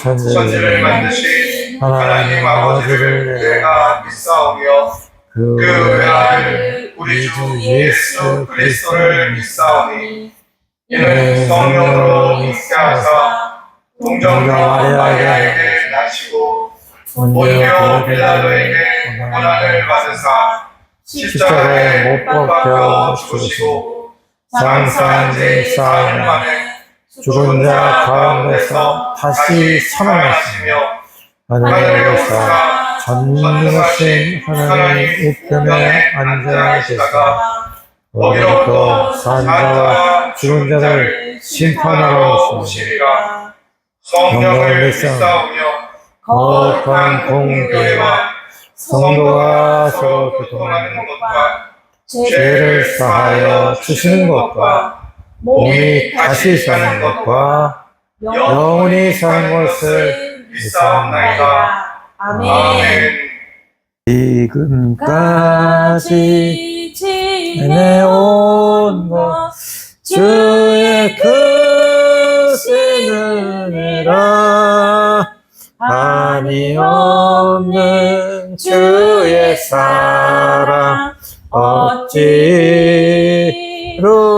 천지를 만드신 하나님 아버지를 내가 믿사오며 그 외아들 우리 주 예수 그리스도를 믿사오니 이는 성령으로 잉태하사 동정녀 마리아에게 나시고 본디오 빌라도에게 고난을 받으사 십자가에 못 박혀 죽으시고 장사한 지 사흘 만에 죽은 자 가운데서 다시 살아나시며 하늘에서 전능하신 하나님 우편에 앉아 계시다 거기로부터 산 자와 죽은 자를 심판하러 오시리라. 성령을 믿사오며 거룩한 공교회와 성도가 서로 교통하는 것과 죄를 사하여 주시는 것과 몸이 다시 사는 것과 영원히 사는 것을 믿사옵나이다. 아멘. 지금까지 지내온 것 주의 크신 은혜라 한이 없는 주의 사랑 어찌로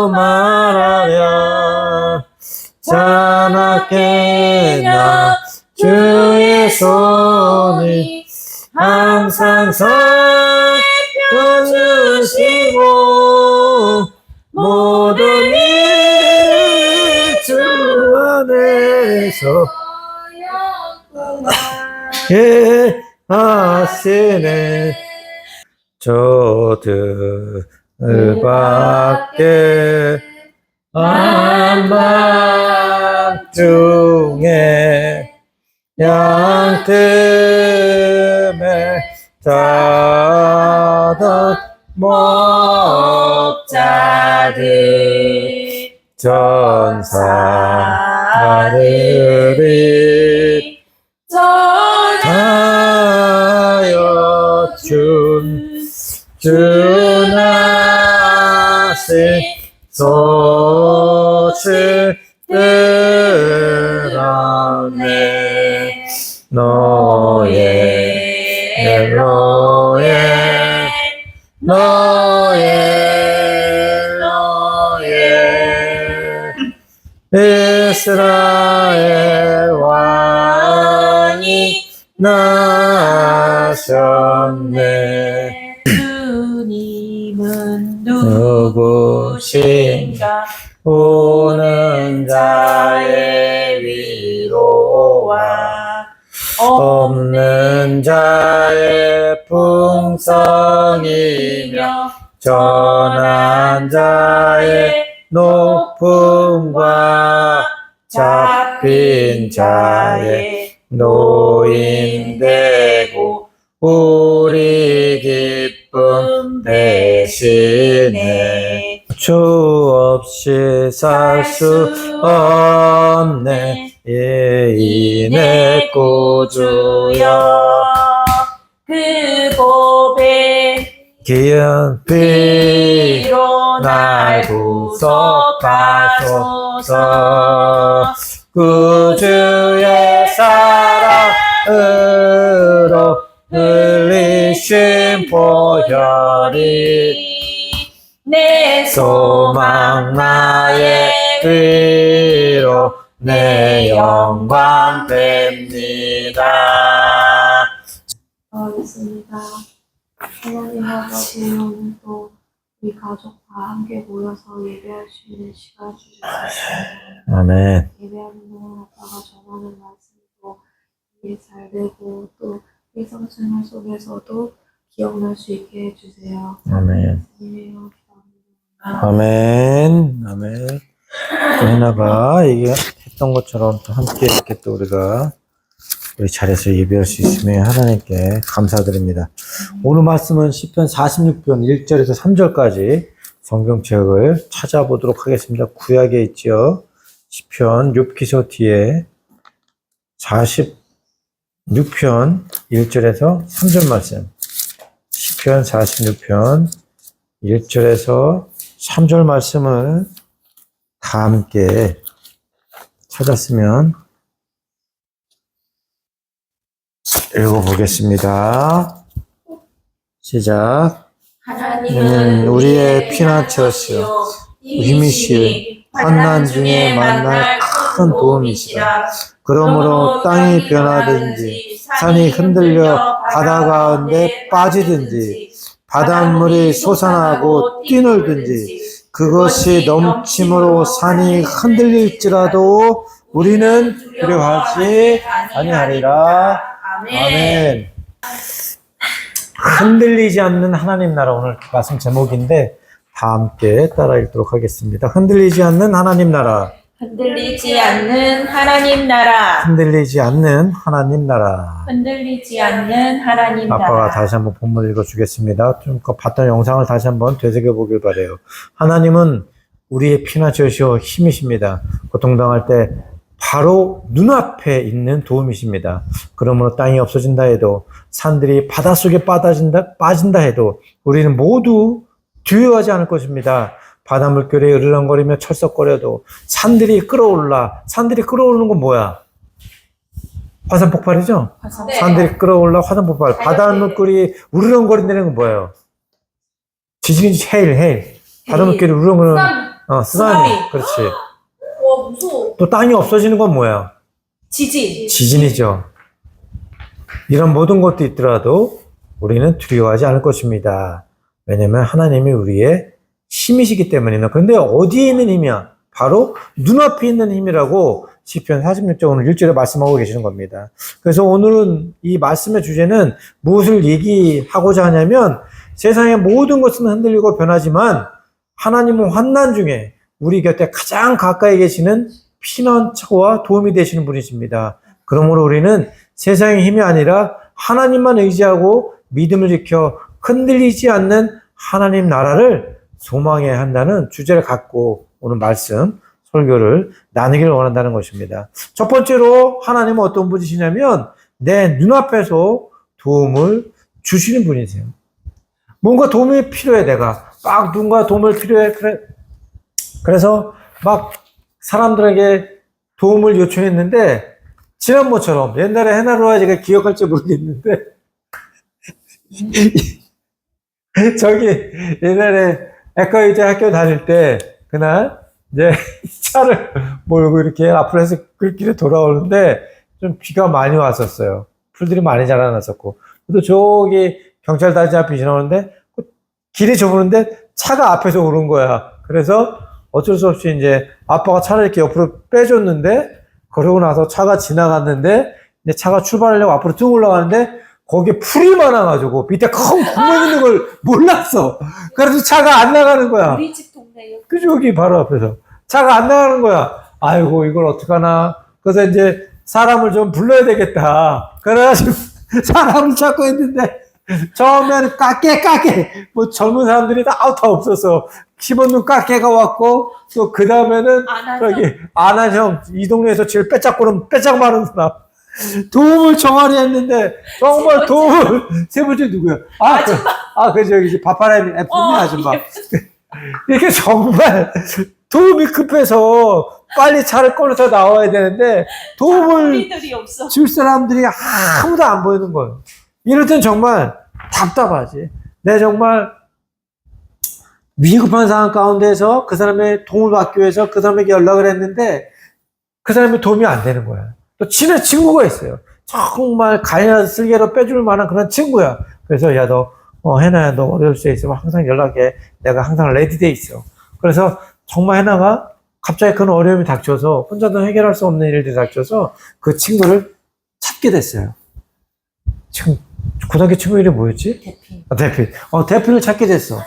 말하랴 자나깨나 주의 손이 항상 살펴주시고 모든 일 주 안에서 하시네 저들 밖에 한밤중에 양틈에 자던 목자들 전사들이 전하여 준하신 소식 들었네 너의 이스라엘 왕이 나셨네 주님은 누구신가 오는 자의 위로와 없는 자의 풍성이며 전한 자의 높음과 잡힌 자의 노임되고 우리 기쁨 대신에 주 없이 살 수 없네 예인의 구주여 그 고백 기은 피로 날 구속하소서 구주의 사랑으로 흘리신 보혈이 내 소망 나의 위로 내 영광 뵙니다. 하겠습니다. 하나님 아버지 오늘도 우리 가족과 함께 모여서 예배할 수 있는 시간 주셨습니다. 아멘. 예배하는 동안 아빠가 전하는 말씀도 이해 잘 되고 또 일상생활 속에서도 기억날 수 있게 해주세요. 아멘. 예배요 기도합니다. 아멘. 아멘. 또 해나가 이게 했던 것처럼 또 함께 이렇게 또 우리가 우리 자리에서 예배할 수 있으면 하나님께 감사드립니다. 오늘 말씀은 시편 46편 1절에서 3절까지 성경책을 찾아보도록 하겠습니다. 구약에 있죠. 시편 6기서 뒤에 46편 1절에서 3절 말씀. 시편 46편 1절에서 3절 말씀을 다 함께 찾았으면 읽어보겠습니다. 시작. 하나님은 우리의 피난처시요 힘이시요 환난 중에 만날 큰 도움이시라. 그러므로 땅이 변하든지 산이 흔들려 바다 가운데 빠지든지 바닷물이 솟아나고 뛰놀든지 그것이 넘침으로 산이 흔들릴지라도 우리는 두려워하지 아니하리라. 아멘. 흔들리지 않는 하나님 나라, 오늘 말씀 제목인데 다 함께 따라 읽도록 하겠습니다. 흔들리지 않는 하나님 나라. 흔들리지 않는 하나님 나라. 흔들리지 않는 하나님 나라. 흔들리지 않는 하나님 나라. 아빠가 다시 한번 본문 읽어주겠습니다. 좀 봤던 영상을 다시 한번 되새겨보길 바라요. 하나님은 우리의 피난처시오 힘이십니다. 고통당할 때 바로 눈앞에 있는 도움이십니다. 그러므로 땅이 없어진다 해도 산들이 바닷속에 빠진다 해도 우리는 모두 두려워하지 않을 것입니다. 바다 물결에 으르렁거리며 철썩거려도 산들이 끌어오르는 건 뭐야? 화산 폭발이죠? 네. 산들이 끌어올라 화산 폭발. 바다 물결이 우르렁거린다는 건 뭐예요? 지진이지, 헤일. 바다 물결이 우르렁거리는, 쓰나미. 그렇지. 와, 무서워. 또 땅이 없어지는 건 뭐야? 지진이죠. 이런 모든 것도 있더라도 우리는 두려워하지 않을 것입니다. 왜냐면 하나님이 우리의 힘이시기 때문이나. 그런데 어디에 있는 힘이야? 바로 눈앞에 있는 힘이라고 시편 46장 오늘 1절에 말씀하고 계시는 겁니다. 그래서 오늘은 이 말씀의 주제는 무엇을 얘기하고자 하냐면 세상의 모든 것은 흔들리고 변하지만 하나님은 환난 중에 우리 곁에 가장 가까이 계시는 피난처와 도움이 되시는 분이십니다. 그러므로 우리는 세상의 힘이 아니라 하나님만 의지하고 믿음을 지켜 흔들리지 않는 하나님 나라를 소망해야 한다는 주제를 갖고 오늘 말씀, 설교를 나누기를 원한다는 것입니다. 첫 번째로 하나님은 어떤 분이시냐면 내 눈앞에서 도움을 주시는 분이세요. 뭔가 도움이 필요해, 내가. 막 누군가 도움을 필요해. 그래서 막 사람들에게 도움을 요청했는데 지난번처럼 옛날에 해나루아 제가 기억할지 모르겠는데 저기 옛날에 에카이제 학교 다닐 때 그날 이제 차를 몰고 이렇게 앞으로 해서 길에 돌아오는데 좀 비가 많이 왔었어요. 풀들이 많이 자라났었고. 또 저기 경찰단지 앞에 지나오는데 길이 좁은데 차가 앞에서 오는 거야. 그래서 어쩔 수 없이 이제 아빠가 차를 이렇게 옆으로 빼줬는데 그러고 나서 차가 지나갔는데 이제 차가 출발하려고 앞으로 쭉 올라가는데 거기에 풀이 많아가지고 밑에 큰 구멍 있는 걸 몰랐어. 그래서 차가 안 나가는 거야. 우리 집 동네요. 그 저기 바로 앞에서 차가 안 나가는 거야. 아이고 이걸 어떡하나. 그래서 이제 사람을 좀 불러야 되겠다. 그래가지고 사람을 찾고 있는데 처음에는 까깨 뭐 젊은 사람들이 다 없었어. 10원 까깨가 왔고 또 그 다음에는 저기 아난형, 이 동네에서 제일 빼짝 마른 사람 도움을 정하려 했는데 정말 도움을 세 번째 누구야? 그 저기 바파라미 애플미 아줌마. 이게 정말 도움이 급해서 빨리 차를 꺼내서 나와야 되는데 도움을 줄 사람들이 아무도 안 보이는 거예요. 이럴 땐 정말 답답하지. 내가 정말 위급한 상황 가운데서 그 사람의 도움을 받기 위해서 그 사람에게 연락을 했는데 그 사람의 도움이 안 되는 거야. 또 친한 친구가 있어요. 정말 가이나 쓸개로 빼줄 만한 그런 친구야. 그래서 야 너 해나야 너 어려울 수 있으면 항상 연락해. 내가 항상 레디돼 있어. 그래서 정말 해나가 갑자기 그런 어려움이 닥쳐서 혼자도 해결할 수 없는 일들이 닥쳐서 그 친구를 찾게 됐어요. 지금 고등학교 친구 이름이 뭐였지? 대필. 대필을 찾게 됐어.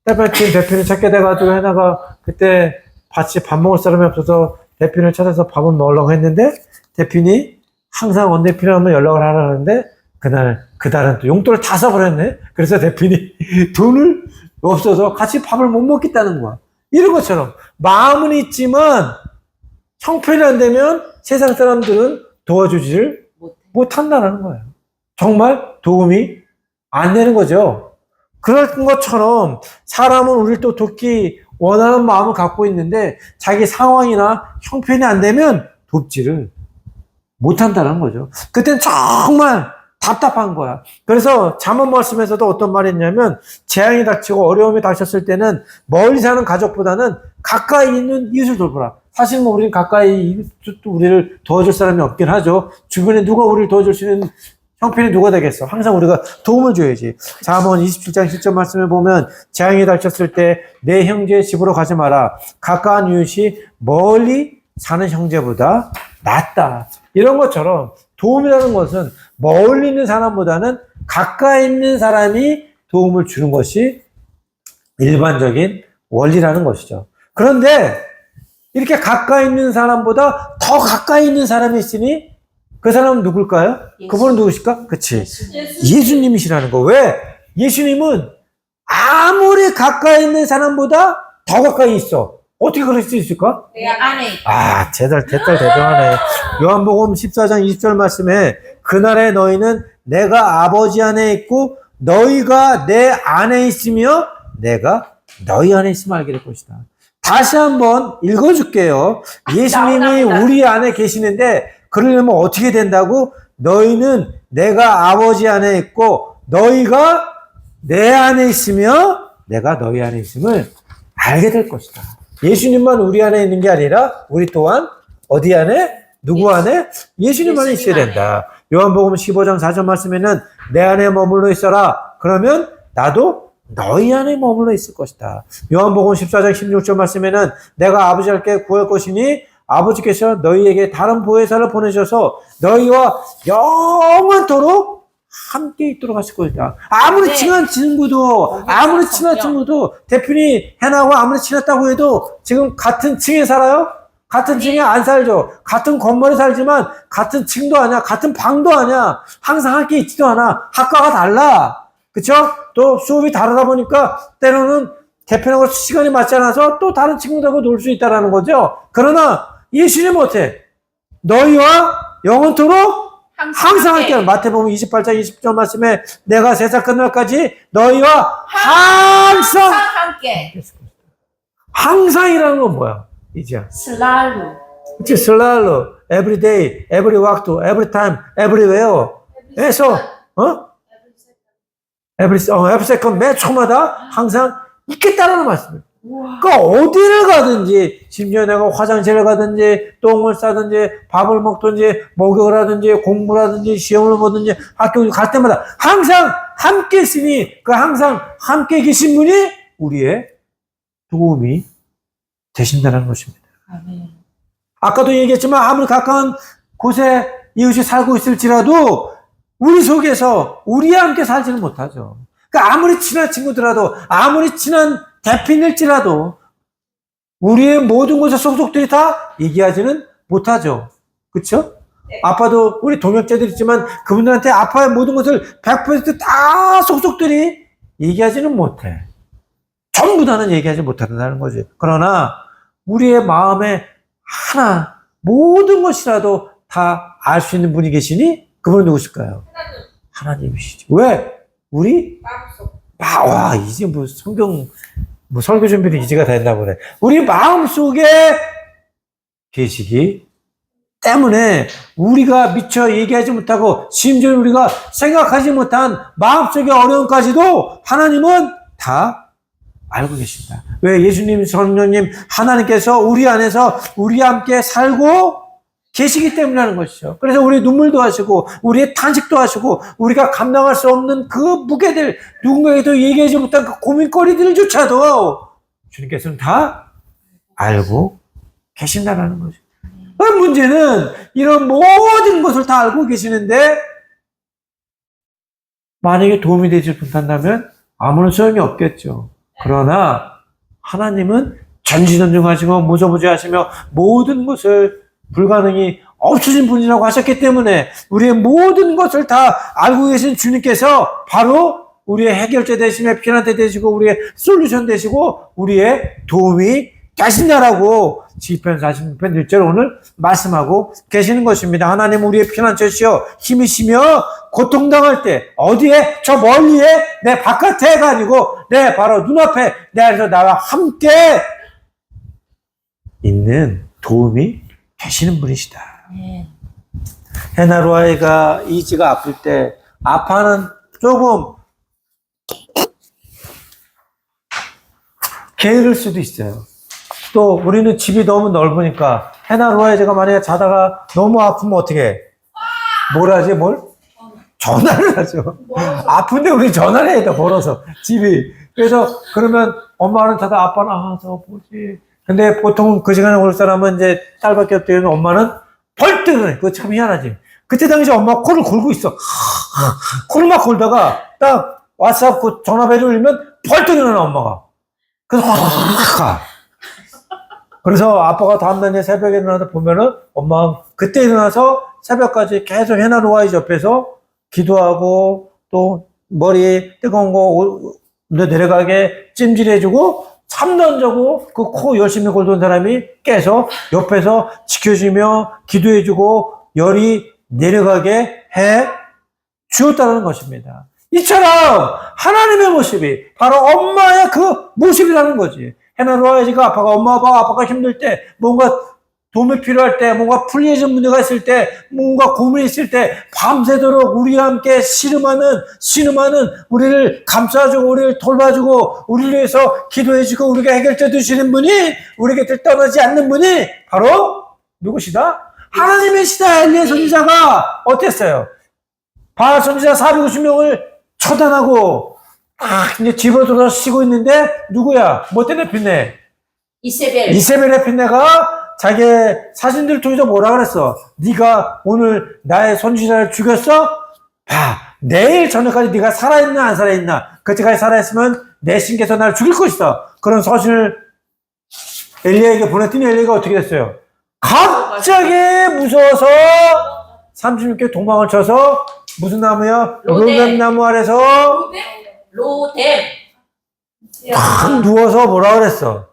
대필을 찾게 돼가지고 해나가 그때 같이 밥 먹을 사람이 없어서 대필을 찾아서 밥을 먹으려고 했는데 대필이 항상 언제 필요하면 연락을 하라는데 그날은 또 용돈을 다 써버렸네. 그래서 대필이 돈을 없어서 같이 밥을 못 먹겠다는 거야. 이런 것처럼 마음은 있지만 형편이 안 되면 세상 사람들은 도와주지를 못한다는 거예요. 정말 도움이 안 되는 거죠. 그런 것처럼 사람은 우리를 또 돕기 원하는 마음을 갖고 있는데 자기 상황이나 형편이 안 되면 돕지를 못한다는 거죠. 그땐 정말 답답한 거야. 그래서 잠언 말씀에서도 어떤 말이 있냐면 재앙이 닥치고 어려움이 닥쳤을 때는 멀리 사는 가족보다는 가까이 있는 이웃을 돌보라. 사실 뭐 우리는 가까이 우리를 도와줄 사람이 없긴 하죠. 주변에 누가 우리를 도와줄 수 있는 형편이 누가 되겠어. 항상 우리가 도움을 줘야지. 잠언 27장 10절 말씀을 보면 재앙이 닥쳤을 때 내 형제의 집으로 가지 마라. 가까운 이웃이 멀리 사는 형제보다 낫다. 이런 것처럼 도움이라는 것은 멀리 있는 사람보다는 가까이 있는 사람이 도움을 주는 것이 일반적인 원리라는 것이죠. 그런데 이렇게 가까이 있는 사람보다 더 가까이 있는 사람이 있으니 그 사람은 누굴까요? 그분은 누구실까? 그치. 예수님이시라는 거. 왜? 예수님은 아무리 가까이 있는 사람보다 더 가까이 있어. 어떻게 그럴 수 있을까? 내 안에 있다. 아, 대단하네. 요한복음 14장 20절 말씀에 그날에 너희는 내가 아버지 안에 있고 너희가 내 안에 있으며 내가 너희 안에 있음을 알게 될 것이다. 다시 한번 읽어줄게요. 예수님이 우리 안에 계시는데 그러려면 어떻게 된다고? 너희는 내가 아버지 안에 있고 너희가 내 안에 있으며 내가 너희 안에 있음을 알게 될 것이다. 예수님만 우리 안에 있는 게 아니라 우리 또한 어디 안에? 누구 안에? 예수님 안에 있어야 된다. 요한복음 15장 4절 말씀에는 내 안에 머물러 있어라. 그러면 나도 너희 안에 머물러 있을 것이다. 요한복음 14장 16절 말씀에는 내가 아버지께 구할 것이니 아버지께서 너희에게 다른 보혜사를 보내셔서 너희와 영원토록 함께 있도록 하실 것이다. 아무리 친한 친구도 대표님 해나고 아무리 친했다고 해도 지금 같은 층에 살아요? 같은 층에 안 살죠. 같은 건물에 살지만 같은 층도 아니야. 같은 방도 아니야. 항상 함께 있지도 않아. 학과가 달라. 그쵸? 또 수업이 다르다 보니까 때로는 대표하고 시간이 맞지 않아서 또 다른 친구들하고 놀 수 있다는 거죠. 그러나 예수님은 어때? 너희와 영원토록 항상 함께 하는 마태복음 28장 20절 말씀에 내가 세상 끝날까지 너희와 항상 함께. 항상이라는 건 뭐야? 이제 슬랄로. 그치? 슬랄로 every day, every walk, every time, everywhere. 그래서 every second 매 초마다 항상 있겠다라는 말씀이에요. 그러니까 어디를 가든지 심지어 내가 화장실을 가든지 똥을 싸든지 밥을 먹든지 목욕을 하든지 공부를 하든지 시험을 보든지 학교 갈 때마다 항상 함께 있으니 그 항상 함께 계신 분이 우리의 도움이 되신다는 것입니다. 아멘. 아까도 얘기했지만 아무리 가까운 곳에 이웃이 살고 있을지라도 우리 속에서 우리와 함께 살지는 못하죠. 그러니까 아무리 친한 친구더라도 아무리 친한 대표일지라도 우리의 모든 것의 속속들이 다 얘기하지는 못하죠. 그렇죠? 네. 아빠도 우리 동역자들 있지만 그분들한테 아빠의 모든 것을 100% 속속들이 얘기하지는 못해. 전부 다는 얘기하지 못한다는 거지. 그러나 우리의 마음에 하나 모든 것이라도 다 알 수 있는 분이 계시니 그분은 누구실까요? 하나님이시죠. 왜? 우리 와 이제 뭐 성경 뭐 설교 준비도 이제가 됐나 보네. 우리 마음속에 계시기 때문에 우리가 미처 얘기하지 못하고 심지어 우리가 생각하지 못한 마음속의 어려움까지도 하나님은 다 알고 계신다. 왜? 예수님, 성령님, 하나님께서 우리 안에서 우리와 함께 살고 계시기 때문에 하는 것이죠. 그래서 우리 눈물도 하시고 우리의 탄식도 하시고 우리가 감당할 수 없는 그 무게들, 누군가에게도 얘기하지 못한 그 고민거리들조차도 주님께서는 다 알고 계신다는 거죠. 문제는 이런 모든 것을 다 알고 계시는데 만약에 도움이 되지 못한다면 아무런 소용이 없겠죠. 그러나 하나님은 전지전능하시고 무소부지하시며 모든 것을 불가능이 없으신 분이라고 하셨기 때문에 우리의 모든 것을 다 알고 계신 주님께서 바로 우리의 해결제 되시며 피난처 되시고 우리의 솔루션 되시고 우리의 도움이 되신다라고 시편 46편 1절 오늘 말씀하고 계시는 것입니다. 하나님 우리의 피난처시여 힘이시며 고통당할 때 어디에? 저 멀리에 내 바깥에가 아니고 내 바로 눈앞에 내 안에서 나와 함께 있는 도움이 되시는 분이시다. 네. 해나루아이가 이지가 아플 때 아파는 조금 게으를 수도 있어요. 또 우리는 집이 너무 넓으니까 해나 로아이즈가 만약에 자다가 너무 아프면 어떻게 해? 뭘 하지? 전화를 하죠. 아픈데 우리 전화를 해야 돼, 멀어서 집이. 그래서 그러면 엄마는 자다 아빠는 저 뭐지. 근데 보통 그 시간에 올 사람은 이제 딸밖에 없대요. 엄마는 벌떡 해. 그거 참 희한하지. 그때 당시 엄마가 코를 골고 있어. 코를 막 골다가 딱 왓츠앱 그 전화벨이 울리면 벌떡 일어나 엄마가. 그래서 확 가. 그래서 아빠가 다음날 새벽에 일어나서 보면은 엄마가 그때 일어나서 새벽까지 계속 해나 로아이즈 옆에서 기도하고 또 머리 뜨거운 거 내려가게 찜질해주고 잠도 안 자고 그 코 열심히 골던 사람이 깨서 옆에서 지켜주며 기도해주고 열이 내려가게 해 주었다는 것입니다. 이처럼 하나님의 모습이 바로 엄마의 그 모습이라는 거지. 해나 로아이즈가 아빠가 힘들 때 뭔가 도움이 필요할 때, 뭔가 풀리해진 문제가 있을 때, 뭔가 고민이 있을 때, 밤새도록 우리와 함께 신음하는, 우리를 감싸주고, 우리를 돌봐주고, 우리를 위해서 기도해주고, 우리가 해결해 주시는 분이, 우리 곁을 떠나지 않는 분이, 바로, 누구시다? 하나님이시다. 엘리야 선지자가 어땠어요? 바알 선지자 450명을 처단하고, 이제 집으로 돌아서 쉬고 있는데, 누구야? 뭐 때문에 핀네? 이세벨의 핀네가 자기의 사진들을 통해서 뭐라 그랬어? 네가 오늘 나의 선지자를 죽였어? 봐, 내일 저녁까지 네가 살아있나 안 살아있나? 그때까지 살아있으면 내 신께서 나를 죽일 것이다. 그런 서신을 엘리야에게 보냈더니 엘리야가 어떻게 됐어요? 갑자기 무서워서 36개 도망을 쳐서 무슨 나무야? 로뎀 나무 아래서 로뎀 탁 누워서 뭐라 그랬어?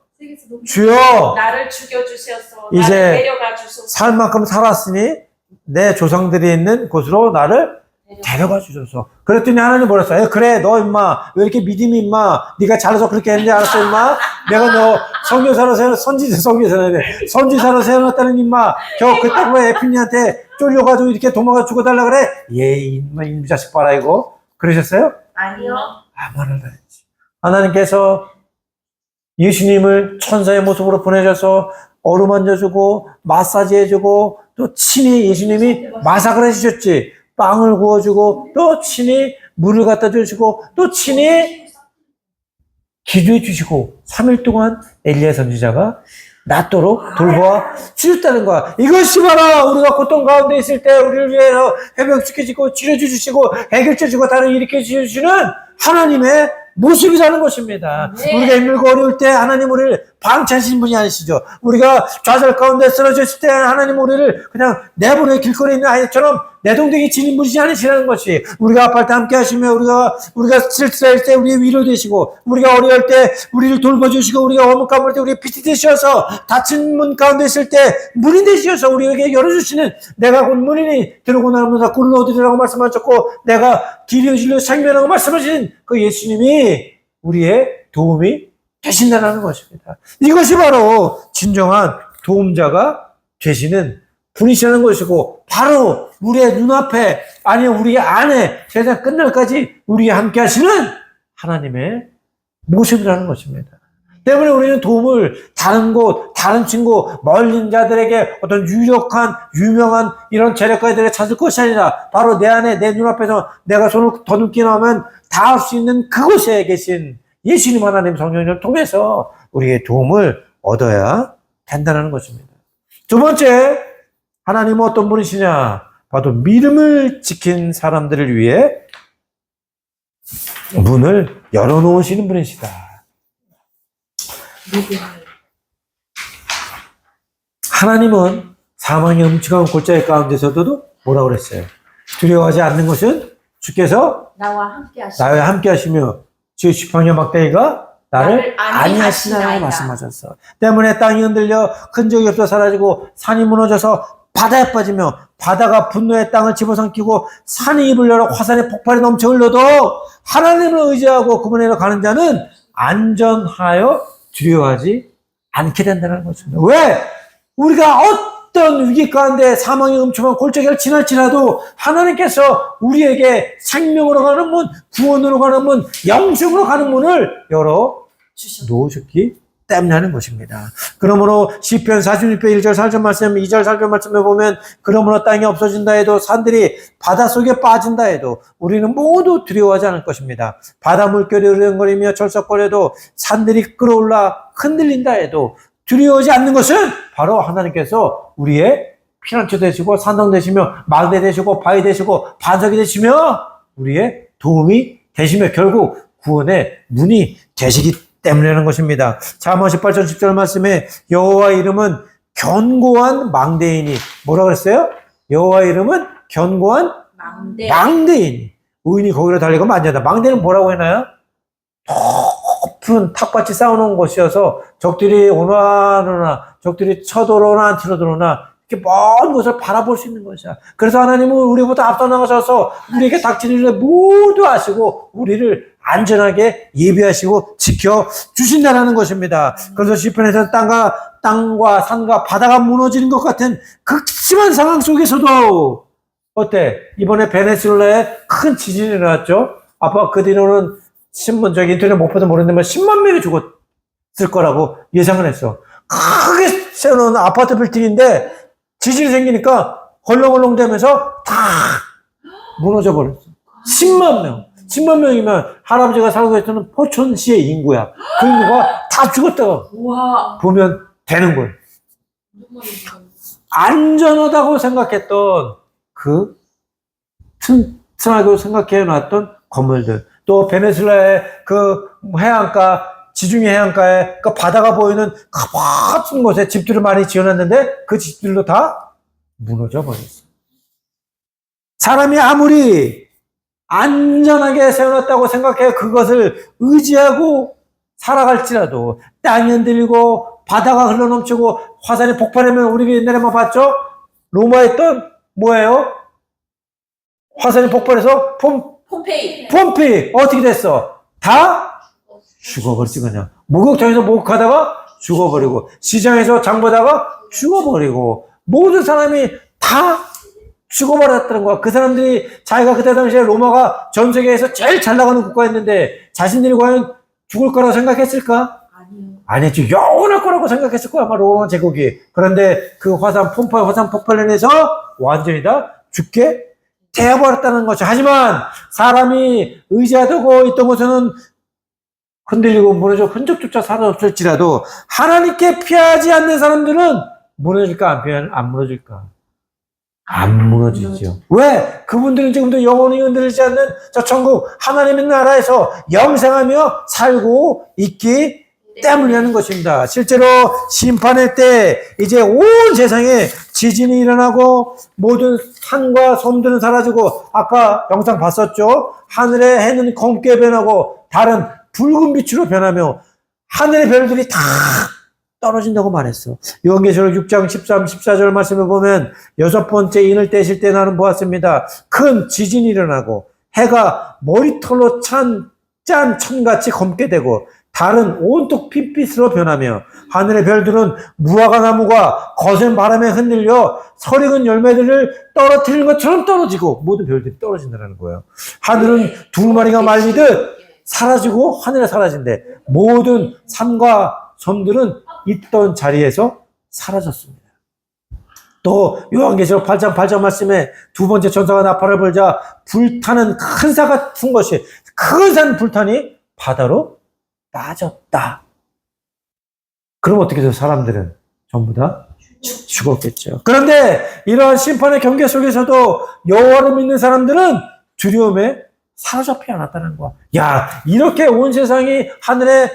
주여 나를 죽여주셔서 이제 나를 데려가 주소서. 살 만큼 살았으니 내 조상들이 있는 곳으로 나를 데려가 주소서. 그랬더니 하나님 뭐라 했어? 그래 너 임마 왜 이렇게 믿음이 임마 네가 잘해서 그렇게 했는지 알았어 임마. 내가 너 선지자로 세워놨다는 임마 겨우 그때 왜 에피니한테 쫄려가지고 이렇게 도망가 죽어달라 그래? 임마 이 자식 봐라 이거. 그러셨어요? 아니요. 말을 다 했지. 하나님께서 예수님을 천사의 모습으로 보내셔서 어루만져주고 마사지해주고 또 친히 예수님이 마사를 해주셨지. 빵을 구워주고 또 친히 물을 갖다 주시고 또 친히 기도해 주시고 3일 동안 엘리야 선지자가 낫도록 돌보아 주셨다는 거야. 이것이 바로 우리가 고통 가운데 있을 때 우리를 위해서 회복시켜주고 치료해 주시고 해결해 주시고 다른 일으켜 주시는 하나님의 모습이라는 것입니다. 네. 우리가 힘들고 어려울 때 하나님 우리를 방치하신 분이 아니시죠. 우리가 좌절 가운데 쓰러졌을 때 하나님 우리를 그냥 내버려 길거리에 있는 아이처럼 내동댕이 치는 분이지 않으시라는 것이, 우리가 아파할 때 함께 하시며 우리가 스트레스할 때 우리의 위로 되시고 우리가 어려울 때 우리를 돌봐주시고 우리가 어묵 가물 때 우리의 빛이 되셔서 닫힌 문 가운데 있을 때 문이 되셔서 우리에게 열어주시는, 내가 곧 문이니 들어오고 나오면서 꿀을 얻으리라고 말씀하셨고 내가 길이 진리요 생명이라고 말씀하신 그 예수님이 우리의 도움이 되신다는 것입니다. 이것이 바로 진정한 도움자가 되시는 분이시라는 것이고, 바로 우리의 눈앞에, 아니 우리 안에 세상 끝날까지 우리와 함께 하시는 하나님의 모습이라는 것입니다. 때문에 우리는 도움을 다른 곳, 다른 친구, 멀린 자들에게 어떤 유명한 이런 재력가들에게 찾을 것이 아니라 바로 내 안에, 내 눈앞에서 내가 손을 더듬기 나오면 닿을 수 있는 그곳에 계신 예수님 하나님 성령님을 통해서 우리의 도움을 얻어야 된다는 것입니다. 두 번째, 하나님은 어떤 분이시냐? 바로 믿음을 지킨 사람들을 위해 문을 열어놓으시는 분이시다. 하나님은 사망의 음침한 골짜기 가운데서도 뭐라고 그랬어요? 두려워하지 않는 것은 주께서 나와 함께 하시며 주의 지팡이와 막대기가 나를 안위하시나라고 말씀하셨어. 때문에 땅이 흔들려 흔적이 없어 사라지고 산이 무너져서 바다에 빠지며 바다가 분노의 땅을 집어삼키고 산이 입을 열어 화산의 폭발이 넘쳐 흘러도 하나님을 의지하고 그분에게로 가는 자는 안전하여 두려워하지 않게 된다는 것입니다. 왜? 우리가 어떤 위기 가운데 사망의 음침한 골짜기를 지날지라도 하나님께서 우리에게 생명으로 가는 문, 구원으로 가는 문, 영생으로 가는 문을 열어 놓으셨기 때문에 하는 것입니다. 그러므로 시편 46편 1절 4절 말씀, 2절 4절 말씀에 보면 그러므로 땅이 없어진다 해도 산들이 바닷속에 빠진다 해도 우리는 모두 두려워하지 않을 것입니다. 바다 물결이 으르렁거리며 철썩거려도 산들이 끌어올라 흔들린다 해도 두려워하지 않는 것은 바로 하나님께서 우리의 피난처 되시고 산성 되시며 막대 되시고 바위 되시고 반석이 되시며 우리의 도움이 되시며 결국 구원의 문이 되시기 때문에 하는 것입니다. 잠언 18장 10절 말씀에 여호와의 이름은 견고한 망대이니 뭐라 그랬어요? 여호와의 이름은 견고한 망대. 망대이니 의인이 거기로 달리고 만진다. 망대는 뭐라고 해나요? 높은 탑같이 쌓아놓은 곳이어서 적들이 오나 적들이 쳐들어오나 들어들어오나 이렇게 먼 곳을 바라볼 수 있는 것이야. 그래서 하나님은 우리보다 앞서 나가셔서 우리에게 닥치는 일을 모두 아시고 우리를 안전하게 예비하시고 지켜주신다는 것입니다. 그래서 시편에서는 땅과 산과 바다가 무너지는 것 같은 극심한 상황 속에서도 어때? 이번에 베네수엘라에 큰 지진이 일어났죠? 아빠 그 뒤로는 신문, 인터넷 못 봐서 모르는데 10만 명이 죽었을 거라고 예상을 했어. 크게 세워놓은 아파트 빌딩인데 지진이 생기니까 헐렁헐렁 되면서 다 무너져 버렸어. 10만 명. 10만 명이면 할아버지가 살고 있던 포천시의 인구야. 그 인구가 다 죽었다고 우와. 보면 되는 거예요. 안전하다고 생각했던 그 튼튼하게 생각해놨던 건물들. 또 베네수엘라의 그 해안가, 지중해 해안가에 그 바다가 보이는 가파른 곳에 집들을 많이 지어놨는데 그 집들도 다 무너져 버렸어. 사람이 아무리 안전하게 세워놨다고 생각해 그것을 의지하고 살아갈지라도 땅이 흔들리고 바다가 흘러넘치고 화산이 폭발하면 우리 옛날에만 봤죠? 로마에 있던 뭐예요? 화산이 폭발해서 폼페이 어떻게 됐어? 다 죽어버리지 그냥. 목욕탕에서 목욕하다가 죽어버리고 시장에서 장 보다가 죽어버리고 모든 사람이 다 죽어버렸다는 거야. 그 사람들이 자기가 그때 당시에 로마가 전 세계에서 제일 잘 나가는 국가였는데 자신들이 과연 죽을 거라고 생각했을까? 아니요. 아니지. 영원할 거라고 생각했을 거야 아마 로마 제국이. 그런데 그 화산 폭발로 인해서 완전히 다 죽게 되어버렸다는 거죠. 하지만 사람이 의지하고 있던 곳에는 흔들리고 무너져 흔적조차 사라졌을지라도 하나님께 피하지 않는 사람들은 무너질까 안 무너질까? 안 무너지죠. 왜? 그분들은 지금도 영원히 흔들리지 않는 저 천국 하나님의 나라에서 영생하며 살고 있기 때문에 하는 것입니다. 실제로 심판의 때 이제 온 세상에 지진이 일어나고 모든 산과 섬들은 사라지고 아까 영상 봤었죠? 하늘의 해는 검게 변하고 달은 붉은 빛으로 변하며 하늘의 별들이 다 떨어진다고 말했어. 요한계시록 6장 13, 14절 말씀을 보면 여섯 번째 인을 떼실 때 나는 보았습니다. 큰 지진이 일어나고 해가 머리털로 짠 천같이 검게 되고 달은 온통 핏빛으로 변하며 하늘의 별들은 무화과 나무가 거센 바람에 흔들려 설익은 열매들을 떨어뜨리는 것처럼 떨어지고 모든 별들이 떨어진다는 거예요. 하늘은 두 마리가 말리듯 사라지고 하늘에 사라진대. 모든 산과 섬들은 있던 자리에서 사라졌습니다. 또 요한계시록 8장 8절 말씀에 두 번째 천사가 나팔을 불자 불타는 큰 사 같은 것이 큰 산 불탄이 바다로 빠졌다. 그럼 어떻게 돼서 사람들은 전부 다 죽었겠죠. 그런데 이러한 심판의 경계 속에서도 여호와를 믿는 사람들은 두려움에 사로잡히지 않았다는 거야. 야, 이렇게 온 세상이 하늘에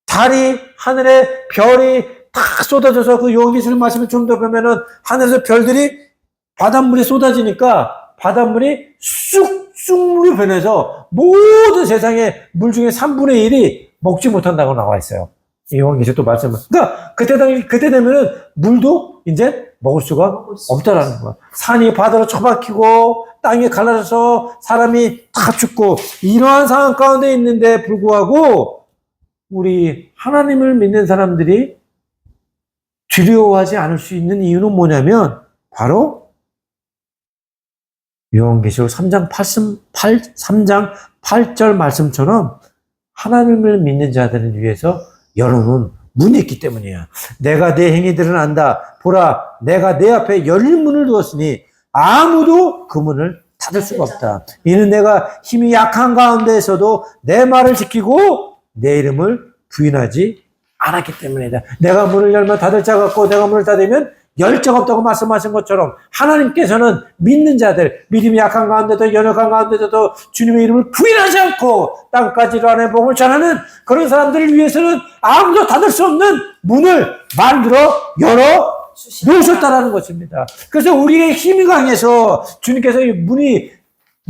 달이, 하늘에 별이 다 쏟아져서 그 요한계시록 말씀을 좀 더 보면은 하늘에서 별들이 바닷물이 쏟아지니까 바닷물이 쑥쑥물로 변해서 모든 세상의 물 중에 3분의 1이 먹지 못한다고 나와 있어요. 이 요한계시록 또 말씀은. 그러니까 그때 되면은 물도 이제 먹을 수가 없다라는 거야. 산이 바다로 처박히고 땅이 갈라져서 사람이 다 죽고 이러한 상황 가운데 있는데 불구하고 우리 하나님을 믿는 사람들이 두려워하지 않을 수 있는 이유는 뭐냐면 바로 요한계시록 3장 8절 말씀처럼 하나님을 믿는 자들을 위해서 열어놓은 문이 있기 때문이야. 내가 내 행위들을 안다. 보라, 내가 내 앞에 열린 문을 두었으니 아무도 그 문을 닫을 수가 없다. 이는 내가 힘이 약한 가운데에서도 내 말을 지키고 내 이름을 부인하지 않았기 때문이다. 내가 문을 열면 닫을 자가 없고 내가 문을 닫으면 열 자가 없다고 말씀하신 것처럼 하나님께서는 믿는 자들, 믿음이 약한 가운데도 연약한 가운데도 주님의 이름을 부인하지 않고 땅까지 안에 복음을 전하는 그런 사람들을 위해서는 아무도 닫을 수 없는 문을 만들어 열어 놓으셨다라는 것입니다. 그래서 우리의 힘이 강해서 주님께서 이 문이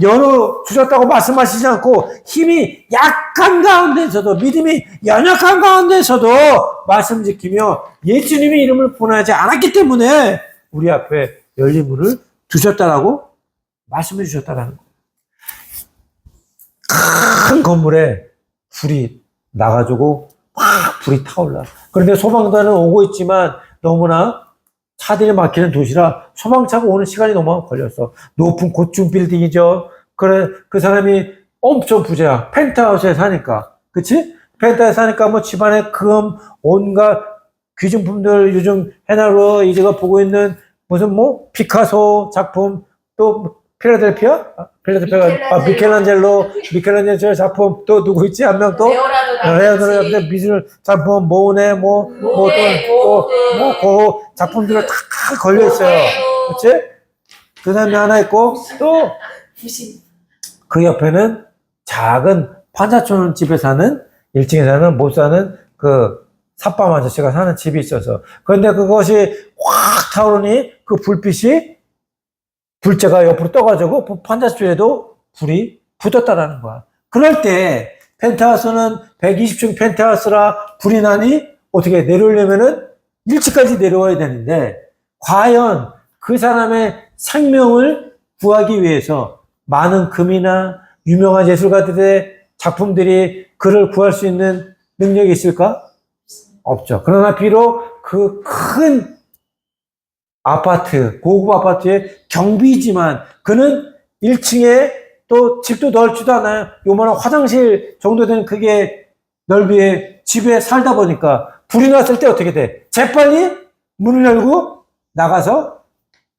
열어주셨다고 말씀하시지 않고 힘이 약한 가운데서도 믿음이 연약한 가운데서도 말씀 지키며 예수님의 이름을 본하지 않았기 때문에 우리 앞에 열린 문을 두셨다라고 말씀해 주셨다라는 거예요. 큰 건물에 불이 나가지고 막 불이 타올라. 그런데 소방관은 오고 있지만 너무나 차들이 막히는 도시라 소방차가 오는 시간이 너무 걸렸어. 높은 고층 빌딩이죠. 그래, 그 사람이 엄청 부자야. 펜트하우스에 사니까. 그치? 펜트하우스에 사니까 뭐 집안에 금, 온갖 귀중품들 요즘 해나로 이제가 보고 있는 무슨 뭐 피카소 작품 또 필라델피아? 미켈란젤로 작품 또 누구 있지? 한 명 또? 레오나르도 다빈치 미술 작품 모네 그 작품들을 다 걸려 있어요. 그렇지? 그 다음에 하나 있고 또 그 옆에는 작은 판사촌 집에 사는 1층에 사는 못 사는 그 삿밤 아저씨가 사는 집이 있어서 그런데 그것이 확 타오르니 그 불빛이 불재가 옆으로 떠가지고 판사촌에도 불이 붙었다라는 거야. 그럴 때 펜트하우스는 120층 펜트하우스라 불이 나니 어떻게 내려오려면은 1층까지 내려와야 되는데 과연 그 사람의 생명을 구하기 위해서 많은 금이나 유명한 예술가들의 작품들이 그를 구할 수 있는 능력이 있을까? 없죠. 그러나 비록 그 큰 아파트, 고급 아파트의 경비지만 그는 1층에 또 집도 넓지도 않아요. 요만한 화장실 정도 되는 그게 넓이의 집에 살다 보니까 불이 났을 때 어떻게 돼? 재빨리 문을 열고 나가서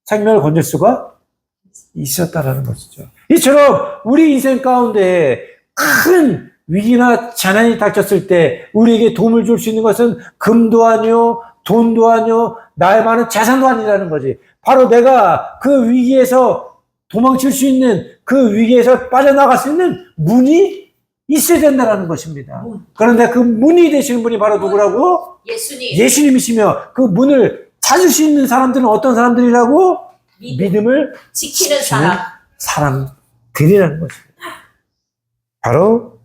생명을 건질 수가 있었다라는 것이죠. 이처럼 우리 인생 가운데 큰 위기나 재난이 닥쳤을 때 우리에게 도움을 줄 수 있는 것은 금도 아니요, 돈도 아니요, 나의 많은 재산도 아니라는 거지. 바로 내가 그 위기에서 도망칠 수 있는 그 위기에서 빠져나갈 수 있는 문이 있어야 된다는 것입니다. 그런데 그 문이 되시는 분이 바로 누구라고? 예수님이시며 그 문을 찾을 수 있는 사람들은 어떤 사람들이라고? 믿음을 지키는 사람들이라는 것입니다. 바로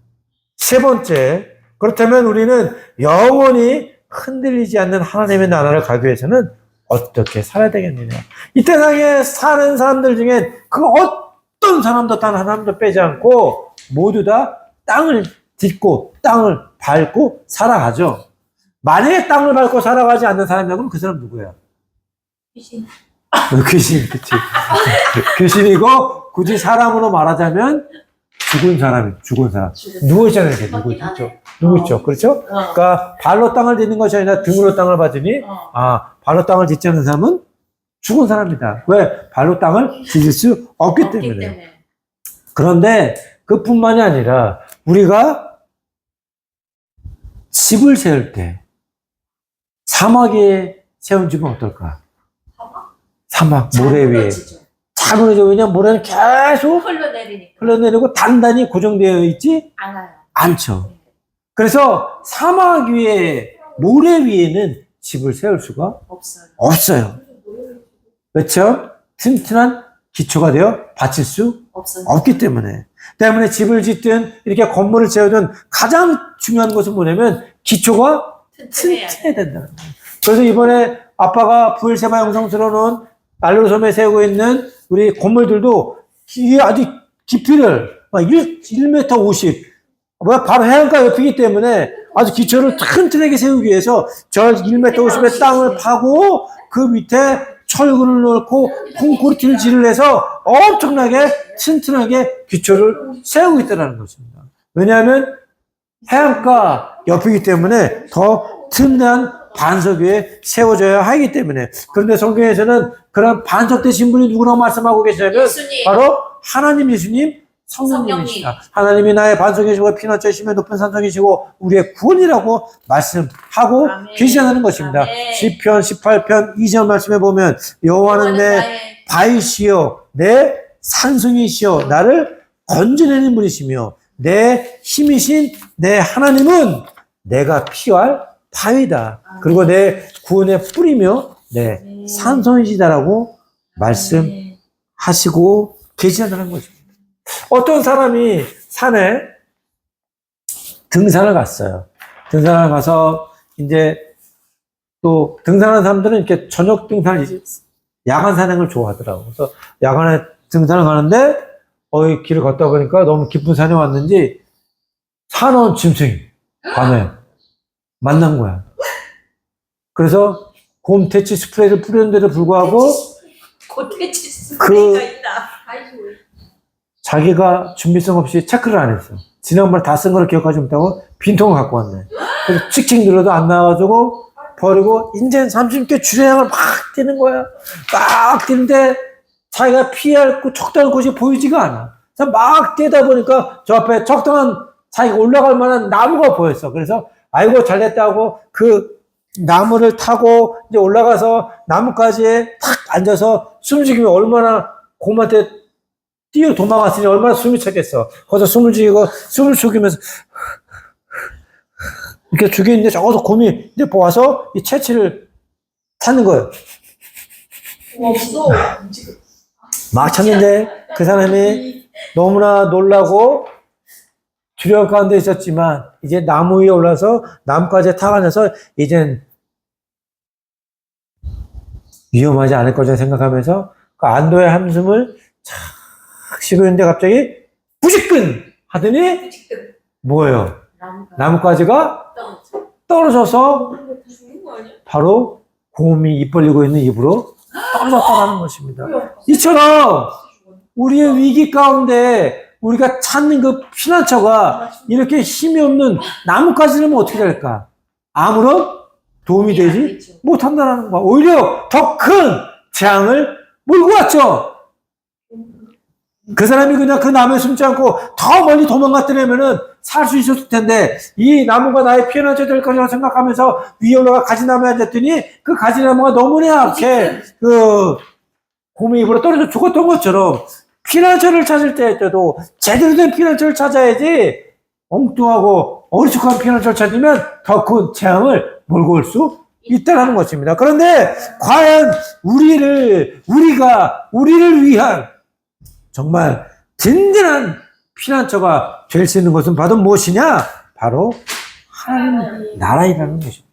세 번째, 그렇다면 우리는 영원히 흔들리지 않는 하나님의 나라를 가기 위해서는 어떻게 살아야 되겠느냐. 이 세상에 사는 사람들 중에 그 어떤 사람도 단 하나도 빼지 않고 모두 다 땅을 딛고 땅을 밟고 살아가죠. 만약에 땅을 밟고 살아가지 않는 사람이라면 그 사람 누구야? 귀신, 그치. 귀신이고, 굳이 사람으로 말하자면, 죽은 사람. 누워있잖아요, 누구 있죠. 그렇죠? 그러니까, 발로 땅을 딛는 것이 아니라 등으로 땅을 받으니, 발로 땅을 딛지 않는 사람은 죽은 사람이다. 왜? 발로 땅을 딛을 수 없기 때문에. 그런데, 그뿐만이 아니라, 우리가 집을 세울 때, 사막에 세운 집은 어떨까? 사막, 모래 위에. 잘 무너져. 왜냐면 모래는 계속 흘러내리고 단단히 고정되어 있지 않죠. 그래서 사막 위에, 모래 위에는 집을 세울 수가 없어요. 그렇죠? 튼튼한 기초가 되어 받칠 수 없기 때문에. 집을 짓든 이렇게 건물을 세우든 가장 중요한 것은 뭐냐면 기초가 튼튼해야 된다는 거예요. 그래서 이번에 아빠가 부엘세바 영성스러운 알루섬에 세우고 있는 우리 건물들도 이게 아주 깊이를 1m 50, 바로 해안가 옆이기 때문에 아주 기초를 튼튼하게 세우기 위해서 저 1m 50의 땅을 파고 그 밑에 철근을 넣고 콘크리트를 질을 해서 엄청나게 튼튼하게 기초를 세우고 있다는 것입니다. 왜냐하면 해안가 옆이기 때문에 더 튼튼한 반석 위에 세워져야 하기 때문에. 그런데 성경에서는 그런 반석 되신 분이 누구라고 말씀하고 계시냐면 예수님. 바로 하나님, 예수님, 성령님이시다. 하나님이 나의 반석이시고 피난처이시며 높은 산성이시고 우리의 구원이라고 말씀하고 아멘. 계시다는 것입니다. 아멘. 시편 18편 2절 말씀에 보면 여호와는 내 바위시요 내 산성이시요 나를 건져내는 분이시며 내 힘이신 내 하나님은 내가 피할 바위다. 그리고 내 구원의 뿌리며 내 산성이시다라고 말씀하시고 계시다는 것입니다. 어떤 사람이 산에 등산을 갔어요. 등산을 가서 이제 또 등산하는 사람들은 이렇게 저녁 등산, 야간 산행을 좋아하더라고요. 그래서 야간에 등산을 가는데 길을 걷다 보니까 너무 깊은 산에 왔는지 사나운 짐승이 밤에 만난 거야. 그래서 곰 퇴치 스프레이를 뿌렸는데도 불구하고 고태치 스프레이가 있다. 자기가 준비성 없이 체크를 안 했어. 지난번에 다 쓴 걸 기억하지 못하고 빈통을 갖고 왔네. 그래서 칙칙 눌러도 안 나와가지고 버리고 이제 30개 주량을 막 뛰는 거야. 막 뛰는데 자기가 피할 적당한 곳이 보이지가 않아. 그래서 막 뛰다 보니까 저 앞에 적당한 자기가 올라갈 만한 나무가 보였어. 그래서 아이고 잘됐다고 그 나무를 타고 이제 올라가서 나뭇가지에 탁 앉아서 숨죽이면 얼마나 곰한테 뛰어 도망갔으니 얼마나 숨이 찼겠어. 거기서 숨을 죽이고 숨을 죽이면서 이렇게 죽이는데 저기서 곰이 이제 와서 이 채취를 찾는 거예요. 무서워. 막 찾는데 그 사람이 너무나 놀라고 두려움 가운데 있었지만 이제 나무 위에 올라서 나뭇가지에 타가면서 이젠 위험하지 않을 거라 생각하면서 그 안도의 한숨을 착 쉬고 있는데 갑자기 부직근 하더니 뭐예요? 나뭇가지가 떨어져서 바로 곰이 입 벌리고 있는 입으로 떨어졌다는 것입니다. 이처럼 우리의 위기 가운데 우리가 찾는 그 피난처가 이렇게 힘이 없는 나뭇가지라면 어떻게 될까? 아무런 도움이 되지 못한다는 거야. 오히려 더 큰 재앙을 몰고 왔죠. 그 사람이 그냥 그 나무에 숨지 않고 더 멀리 도망갔더라면은 살 수 있었을 텐데 이 나무가 나의 피난처 될 거라고 생각하면서 위에 올라가 가지나무에 앉았더니 그 가지나무가 너무나 약해 그 곰의 입으로 떨어져 죽었던 것처럼 피난처를 찾을 때도 제대로 된 피난처를 찾아야지 엉뚱하고 어리숙한 피난처를 찾으면 더 큰 재앙을 몰고 올 수 있다는 것입니다. 그런데 과연 우리를 위한 정말 든든한 피난처가 될 수 있는 것은 바로 무엇이냐? 바로 하나님 나라이라는 것입니다.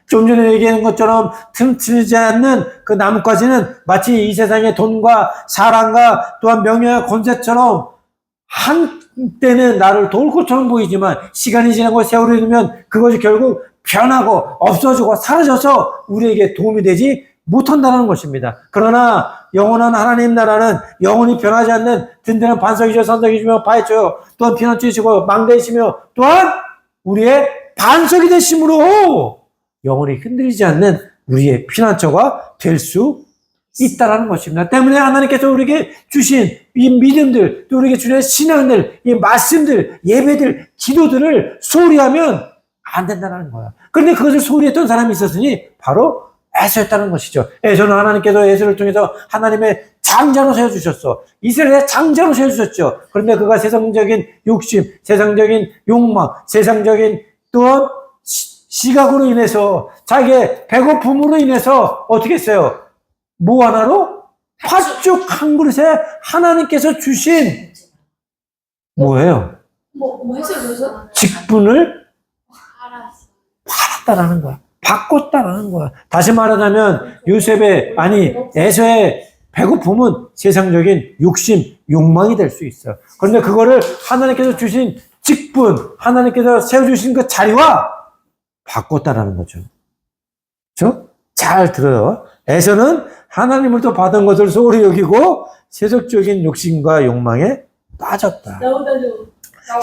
좀 전에 얘기한 것처럼 틈트지 않는 그 나뭇가지는 마치 이 세상의 돈과 사랑과 또한 명예와 권세처럼 한때는 나를 도울 것처럼 보이지만 시간이 지나고 세월이 흐르면 그것이 결국 변하고 없어지고 사라져서 우리에게 도움이 되지 못한다는 것입니다. 그러나 영원한 하나님 나라는 영원히 변하지 않는 든든한 반석이시며 산석이시며 바위시며 또한 피난처이시고 망대이시며 또한 우리의 반석이 되심으로 영원히 흔들리지 않는 우리의 피난처가 될 수 있다는 것입니다. 때문에 하나님께서 우리에게 주신 이 믿음들, 또 우리에게 주신 신앙들, 이 말씀들, 예배들, 기도들을 소홀히하면 안 된다는 거야. 그런데 그것을 소홀히했던 사람이 있었으니 바로 에서였다는 것이죠. 에서는 하나님께서 에서를 통해서 하나님의 장자로 세워주셨어. 이스라엘의 장자로 세워주셨죠. 그런데 그가 세상적인 욕심, 세상적인 욕망, 세상적인 또한 시각으로 인해서 자기의 배고픔으로 인해서 어떻게 했어요? 뭐 하나로? 팥죽 한 그릇에 하나님께서 주신 뭐예요? 뭐 했어요? 직분을 팔았다라는 거야. 바꿨다라는 거야. 다시 말하자면 에서의 배고픔은 세상적인 욕심, 욕망이 될 수 있어요. 그런데 그거를 하나님께서 주신 직분, 하나님께서 세워주신 그 자리와 바꿨다라는 거죠. 그렇죠? 잘 들어요. 에서는 하나님으로부터 받은 것을 소홀히 여기고 세속적인 욕심과 욕망에 빠졌다.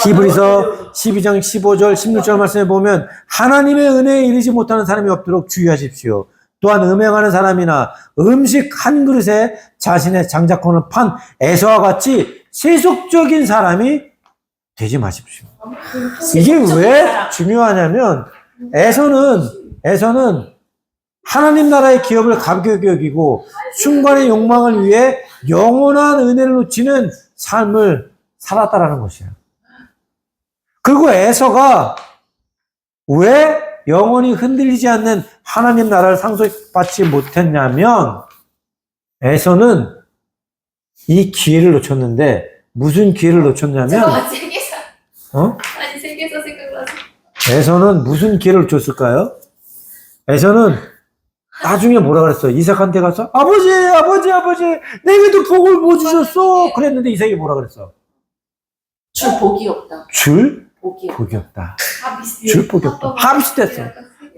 히브리서 12장 15절 16절 말씀에 보면 하나님의 은혜에 이르지 못하는 사람이 없도록 주의하십시오. 또한 음행하는 사람이나 음식 한 그릇에 자신의 장자권을 판 에서와 같이 세속적인 사람이 되지 마십시오. 이게 왜 중요하냐면 에서는 하나님 나라의 기업을 가볍게 여기고 순간의 욕망을 위해 영원한 은혜를 놓치는 삶을 살았다라는 것이에요. 그리고 에서가 왜 영원히 흔들리지 않는 하나님 나라를 상속받지 못했냐면 에서는 이 기회를 놓쳤는데 무슨 기회를 놓쳤냐면 세계사. 아니 세계사 생각나서. 에서는 무슨 기회를 놓쳤을까요? 에서는 나중에 뭐라 그랬어? 이삭한테 가서 아버지 내게도 복을 뭐 주셨어? 그랬는데 이삭이 뭐라 그랬어? 줄 복이 없다. 줄 복이 복이 없다. 합의스. 줄 복이 없다. 합의됐어.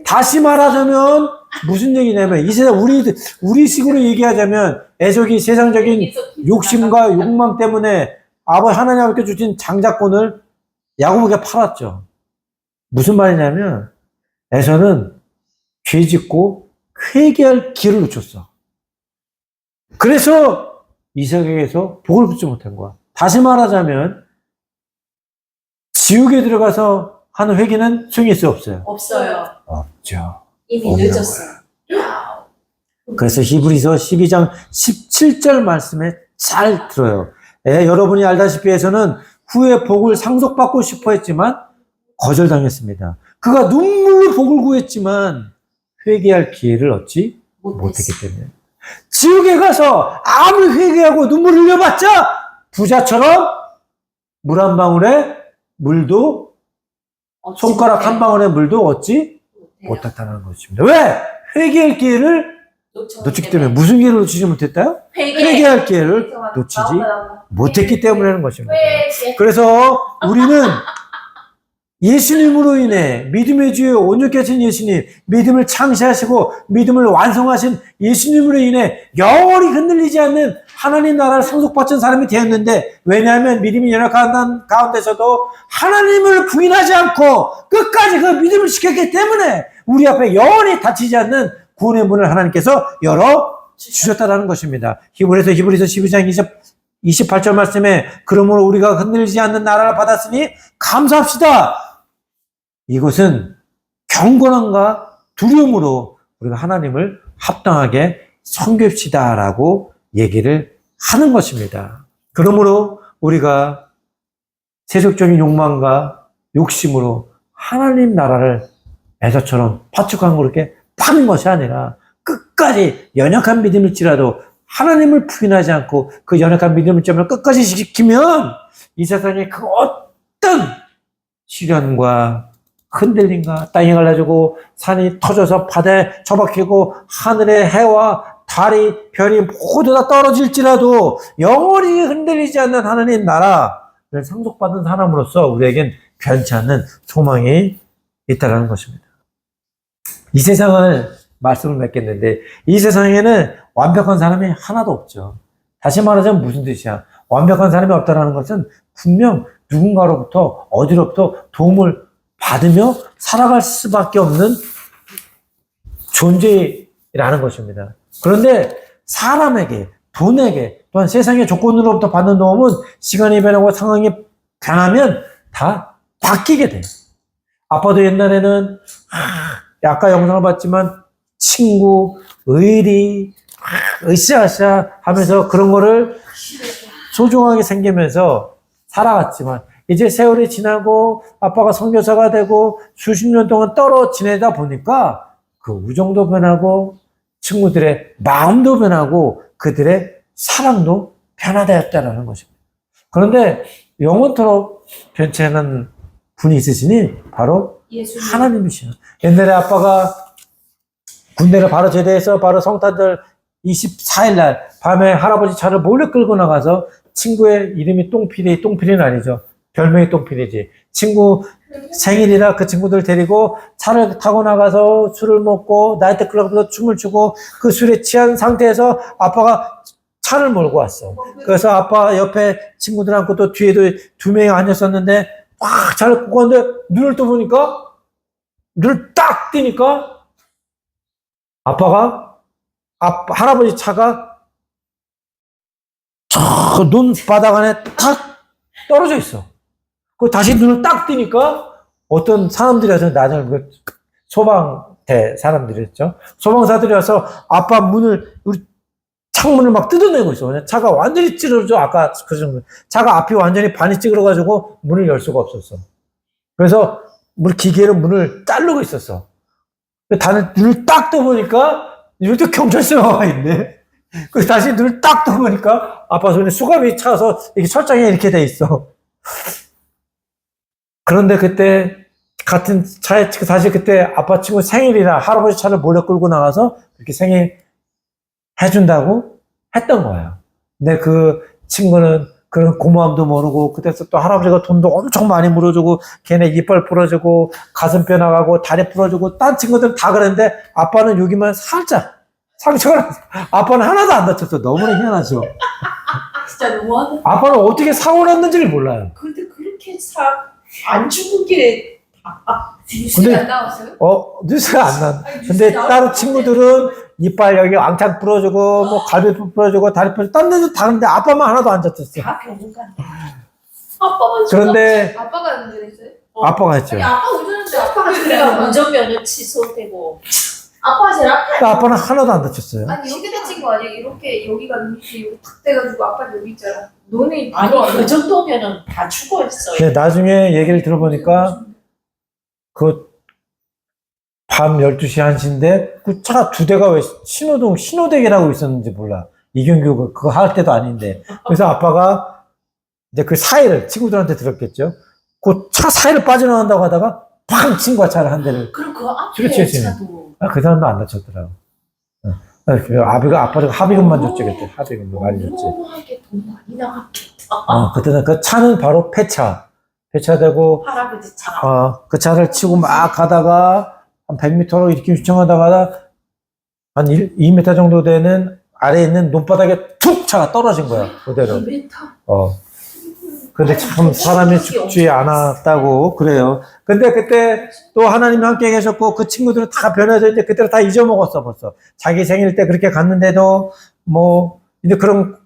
다시 말하자면 무슨 얘기냐면 이 세상 우리 식으로 얘기하자면 에석이 세상적인 욕심과 욕망 때문에 하나님 아버지께 주신 장자권을 야곱에게 팔았죠. 무슨 말이냐면 에서는 죄 짓고 회개할 기회를 놓쳤어. 그래서 이삭에게서 복을 받지 못한 거야. 다시 말하자면 지옥에 들어가서 하는 회개는 소용이 있어요, 없어요? 없어요. 없죠. 이미 없는 늦었어요. 그래서 히브리서 12장 17절 말씀에 잘 들어요. 여러분이 알다시피 해서는 후에 복을 상속받고 싶어 했지만 거절당했습니다. 그가 눈물로 복을 구했지만 회개할 기회를 얻지 못했기 때문에 지옥에 가서 아무리 회개하고 눈물을 흘려봤자 부자처럼 물 한 방울에 물도 손가락 한 방울의 물도 얻지 못했다는 것입니다. 왜? 회개할 기회를 놓쳤기 때문에. 무슨 기회를 놓치지 못했다요? 회개할 기회를 놓치지 못했기 때문이라는 것입니다. 그래서 우리는 예수님으로 인해 믿음의 주에 온전케 하신 예수님, 믿음을 창시하시고 믿음을 완성하신 예수님으로 인해 영원히 흔들리지 않는 하나님 나라를 상속받은 사람이 되었는데, 왜냐하면 믿음이 연약한 가운데서도 하나님을 부인하지 않고 끝까지 그 믿음을 지켰기 때문에 우리 앞에 영원히 닫히지 않는 구원의 문을 하나님께서 열어 주셨다는 것입니다. 히브리서 12장 28절 말씀에 그러므로 우리가 흔들리지 않는 나라를 받았으니 감사합시다. 이것은 경건함과 두려움으로 우리가 하나님을 합당하게 섬깁시다라고 얘기를 하는 것입니다. 그러므로 우리가 세속적인 욕망과 욕심으로 하나님 나라를 에서처럼 파축한 그렇게 파는 것이 아니라 끝까지 연약한 믿음일지라도 하나님을 부인하지 않고 그 연약한 믿음을 끝까지 지키면 이 세상에 그 어떤 시련과 흔들림과 땅이 갈라지고 산이 터져서 바다에 처박히고 하늘의 해와 달이 별이 모두 다 떨어질지라도 영원히 흔들리지 않는 하나님 나라를 상속받은 사람으로서 우리에겐 변치 않는 소망이 있다는 것입니다. 이 세상을 말씀을 맺겠는데 이 세상에는 완벽한 사람이 하나도 없죠. 다시 말하자면 무슨 뜻이야? 완벽한 사람이 없다는 것은 분명 누군가로부터 어디로부터 도움을 받으며 살아갈 수밖에 없는 존재라는 것입니다. 그런데 사람에게, 돈에게, 또한 세상의 조건으로부터 받는 도움은 시간이 변하고 상황이 변하면 다 바뀌게 돼요. 아빠도 옛날에는 아까 영상을 봤지만 친구, 의리, 으쌰으쌰 하면서 그런 거를 소중하게 생기면서 살아갔지만 이제 세월이 지나고 아빠가 선교사가 되고 수십 년 동안 떨어 지내다 보니까 그 우정도 변하고 친구들의 마음도 변하고 그들의 사랑도 변화되었다는 것입니다. 그런데 영원토록 변치 않은 분이 있으시니 바로 하나님이시요. 옛날에 아빠가 군대를 바로 제대해서 바로 성탄절 24일 날 밤에 할아버지 차를 몰래 끌고 나가서 친구의 이름이 똥필이는 아니죠. 별명이 똥필이지. 친구 생일이라 그 친구들 데리고 차를 타고 나가서 술을 먹고 나이트클럽에서 춤을 추고 그 술에 취한 상태에서 아빠가 차를 몰고 왔어. 그래서 아빠 옆에 친구들 앉고 또 뒤에도 2명이 앉았었는데 막 차를 끄고 왔는데 눈을 떠보니까 눈을 딱 뜨니까 아빠가 할아버지 차가 저 눈바닥 안에 탁 떨어져 있어. 그 다시 눈을 딱 뜨니까 어떤 사람들이 와서 나중에 그 소방대 사람들이었죠. 소방사들이 와서 아빠 문을 우리 창문을 막 뜯어내고 있어. 그냥 차가 완전히 찌그러져. 아까 그 정도. 차가 앞이 완전히 반이 찌그러가지고 문을 열 수가 없었어. 그래서 물 기계로 문을 자르고 있었어. 다들 눈을 딱 떠보니까 이것도 경찰서가 와 있네. 그래서 다시 눈을 딱 떠보니까 아빠 손에 수갑이 차서 이렇게 철장에 이렇게 돼 있어. 그런데 그때 같은 차에 사실 그때 아빠 친구 생일이라 할아버지 차를 몰래 끌고 나가서 그렇게 생일 해준다고 했던 거예요. 근데 그 친구는 그런 고마움도 모르고 그때서 또 할아버지가 돈도 엄청 많이 물어주고 걔네 이빨 부러지고 가슴뼈 나가고 다리 부러지고 딴 친구들은 다 그랬는데 아빠는 여기만 살짝 상처가 났어. 아빠는 하나도 안 다쳤어. 너무나 희한하죠. 진짜 너무하네. 아빠는 어떻게 사고 났는지를 몰라요. 근데 그렇게 안 죽은 게 근데- 안 나왔어요? 뉴스가 안 난. 아니, 뉴스에 근데 나올 다른 것 친구들은 이빨 여기 왕창 부러지고 뭐 갈비뼈 부러지고 다리 부러지고 딴 데도 다른데 아빠만 하나도 안 다쳤어. 다 병원가. 아빠만 그런데 아빠가 운전했어요? 아빠가 했죠. 아니 아빠 운전했는데 아빠가 그래요. 그래요. 운전면허 취소되고. 아빠가 제일 앞에. 근데 아빠는 하나도 안 다쳤어요. 아니 여기 다친 거 아니야? 이렇게 여기가 밑에 여기 탁 돼가지고 아빠 여기 있잖아. 너네 아니 그 정도면은 다 죽어 있어요. 근데 나중에 얘기를 들어보니까 그 밤 12시 1시인데 그 차가 2대가 왜 신호대기라고 있었는지 몰라. 이경규 그거 할 때도 아닌데. 그래서 아빠가 이제 그 사이를 친구들한테 들었겠죠. 그 차 사이를 빠져나간다고 하다가 팡 친구가 차를 한 대를. 그럼 그 앞에 그렇지, 그렇지. 차도 그 사람도 안 다쳤더라고. 아빠가 합의금만 줬지 그때. 합의금만 많이 줬지. 너무하게 돈 많이 나갔겠다. 그때는 그 차는 바로 폐차되고 할아버지 차. 그 차를 치고 막 가다가 한 100m로 이렇게 휘청하다가 한 2m 정도 되는 아래에 있는 논바닥에 툭 차가 떨어진 거야. 그대로. 2m. 근데 참 사람이 죽지 않았다고 그래요. 근데 그때 또 하나님이 함께 계셨고 그 친구들은 다 변해서 이제 그때로 다 잊어먹었어 벌써. 자기 생일 때 그렇게 갔는데도 뭐 이제 그런